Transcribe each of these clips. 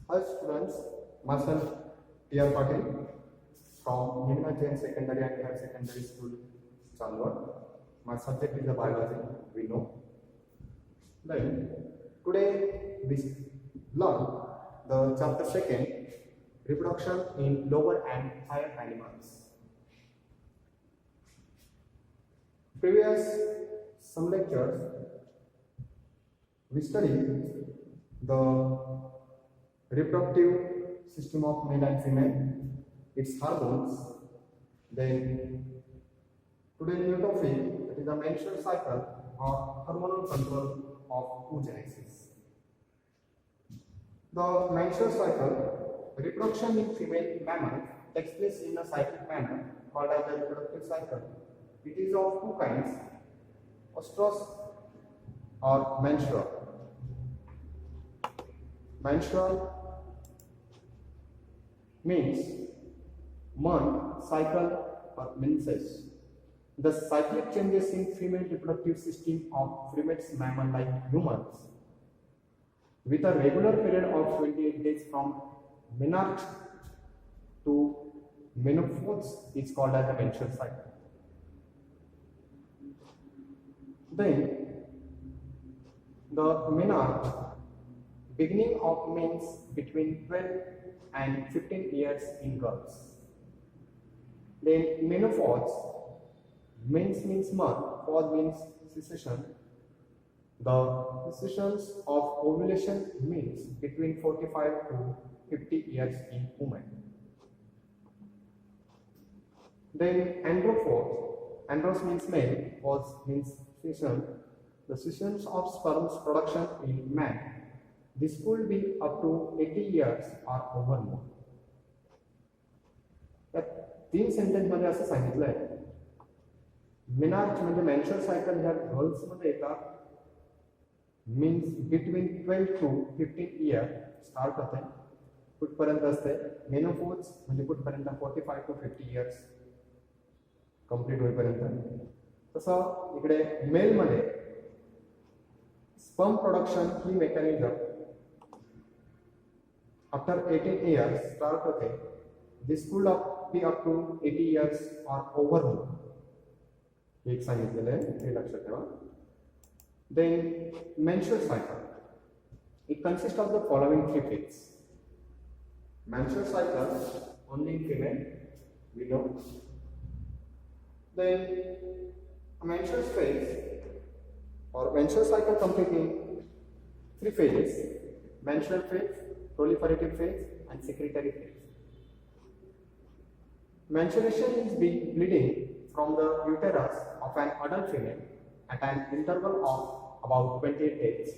Hi students, myself T.R. Patil from Nirmala Jain Secondary and Higher Secondary School, Chandwad. My subject is the biology, we know. Then today we learn the chapter second, reproduction in lower and higher animals. Previous some lectures we studied the reproductive system of male and female, its hormones. Then today new topic, that is the menstrual cycle or hormonal control of oogenesis. The menstrual cycle, reproduction in female mammal takes place in a cyclic manner called as the reproductive cycle. It is of two kinds, oestrus or menstrual. Menstrual means month, cycle or menses. The cyclic changes in female reproductive system of primates mammal like humans with a regular period of 28 days from menarche to menopause is called as the menstrual cycle. Then the menarche beginning of means between 12 and 15 years in girls. Then menopause, means month, pause means cessation. The cessations of ovulation means between 45 to 50 years in women. Then androphore, andros means male, pause means cessation. The cessations of sperm's production in man. This could be up to 80 years or over more. या तीन sentence मध्ये असं सांगितलंय menarche म्हणजे menstrual cycle ह्या girls मध्ये येतात means between 12 to 15 year start होते कुठपर्यंत असते मेनोपॉज म्हणजे कुठपर्यंत 45 टू 50 इयर्स कंप्लीट होईपर्यंत तसं इकडे मेल मध्ये स्पर्म प्रोडक्शन ही मेकॅनिझम after 18 years start होते this could be up to 80 years or over more. एक सांगितलेलं आहे हे लक्षात ठेवा. Then menstrual cycle, it consists of the following three phases. Menstrual cycle only in female we know. Then a menstrual phase or menstrual cycle completing three phases: menstrual phase, proliferative phase and secretory phase. Menstruation is bleeding from the uterus of an adult female at an interval of about 28 days,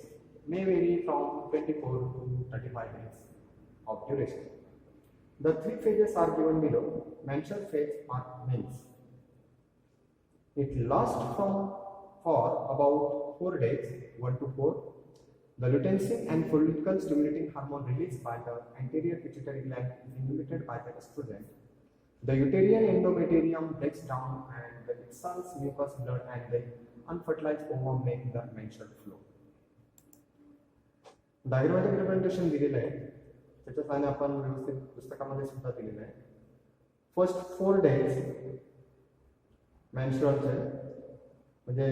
may vary from 24 to 35 days of duration. The three phases are given below. Menstrual phase or mens. It lasts for about 4 days, 1 to 4. The luteinizing and follicle stimulating hormone released by the anterior pituitary gland is inhibited by the estrogen. The uterine endometrium breaks down and expels mucus blood and the unfertilized ovum make the menstrual flow. Diagrammatic representation दिलेलं आहे त्याच्या साने आपण व्यवस्थित पुस्तकामध्ये सुद्धा दिलेलं आहे. First 4 days मेन्स्ट्रुअलचे म्हणजे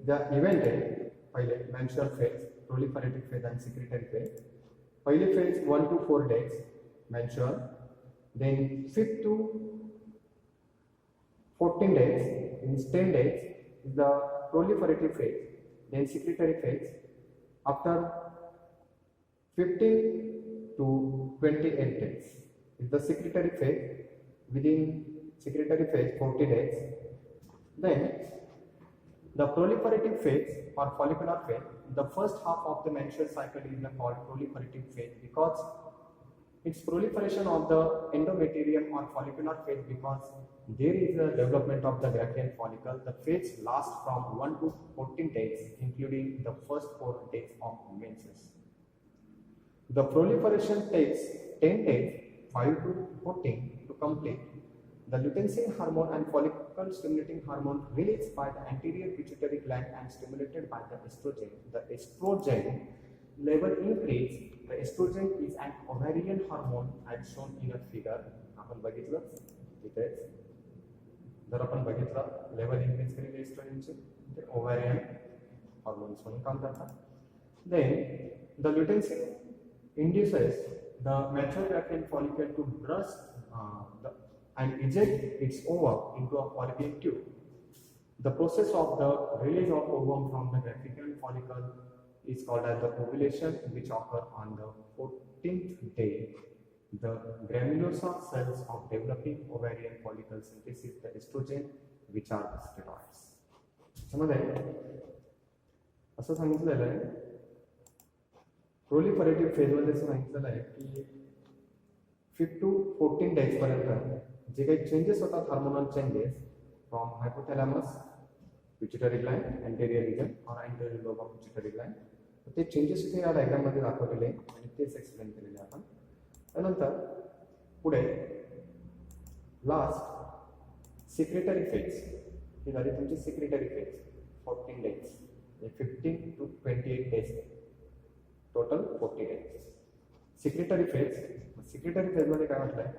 ज्या इव्हेंट आहे पहिले menstrual phase, proliferative phase and secretory phase. Early phase 1 to 4 days menstrual, then 5 to 14 days, in 10 days is the proliferative phase, then secretory phase. After 15 to 28 days is the secretory phase. Within secretory phase 40 days. Then the proliferative phase or follicular phase, the first half of the menstrual cycle is called proliferative phase because it's proliferation of the endometrium or follicular phase because there is a development of the Graafian follicle. The phase lasts from 1 to 14 days, including the first 4 days of menses. The proliferation takes 10 days, 5 to 14 to complete. The luteinizing hormone and follicle stimulating hormone released by the anterior pituitary gland and stimulated by the estrogen. The estrogen level increase The estrogen is an ovarian hormone as shown in a figure. आपण बघितलं इथे जर आपण बघितलं level increase केलेली एस्ट्रोजनचे ते ovarian hormones म्हणून काम करतात. Then the luteinizing induces the mature Graafian follicle to burst and eject its ovum into a fallopian tube. The process of the release of ovum from the Graafian follicle is called as the ovulation, which occurs on the 14th day. The granulosa cells of developing ovarian follicle synthesis the estrogen, which are steroids. समजले असं सांगितलेलं आहे प्रोलिफरेटिव्ह phase मध्ये असं सांगितलेलं आहे की 5 to 14 days पर्यंत जे काही चेंजेस होतात hormonal changes from hypothalamus pituitary gland anterior region और anterior lobe of pituitary gland ते चेंजेस इथे या डायग्राम मध्ये दाखवलेले आणि तेच एक्सप्लेन केलेले आपण. त्यानंतर पुढे लास्ट सिक्रेटरी फेज ही झाली तुमची secretary phase 14 days 15 to 28 days total 40 days. Secretary phase मध्ये काय म्हटलंय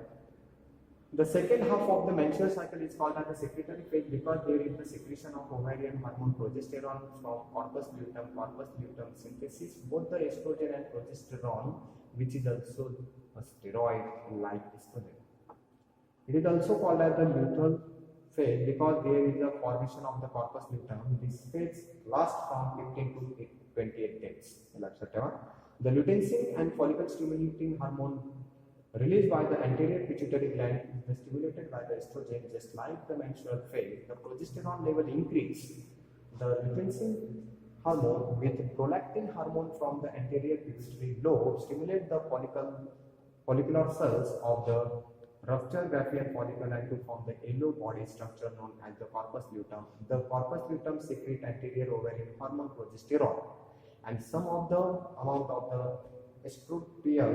The second half of the menstrual cycle is called as the secretory phase because there is the secretion of ovarian hormone progesterone from corpus luteum. Corpus luteum synthesis both the estrogen and progesterone, which is also a steroid like estrogen. It is also called as the luteal phase because there is a formation of the corpus luteum. This phase lasts from 15 to 28 days. The luteinizing and follicle stimulating hormone released by the anterior pituitary gland is stimulated by the estrogen just like the menstrual phase. The progesterone level increase. The luteinizing hormone with prolactin hormone from the anterior pituitary lobe stimulate the follicular cells of the ruptured Graafian follicle and to form the yellow body structure known as the corpus luteum. The corpus luteum secrete anterior ovarian hormone progesterone and some of the amount of the estradiol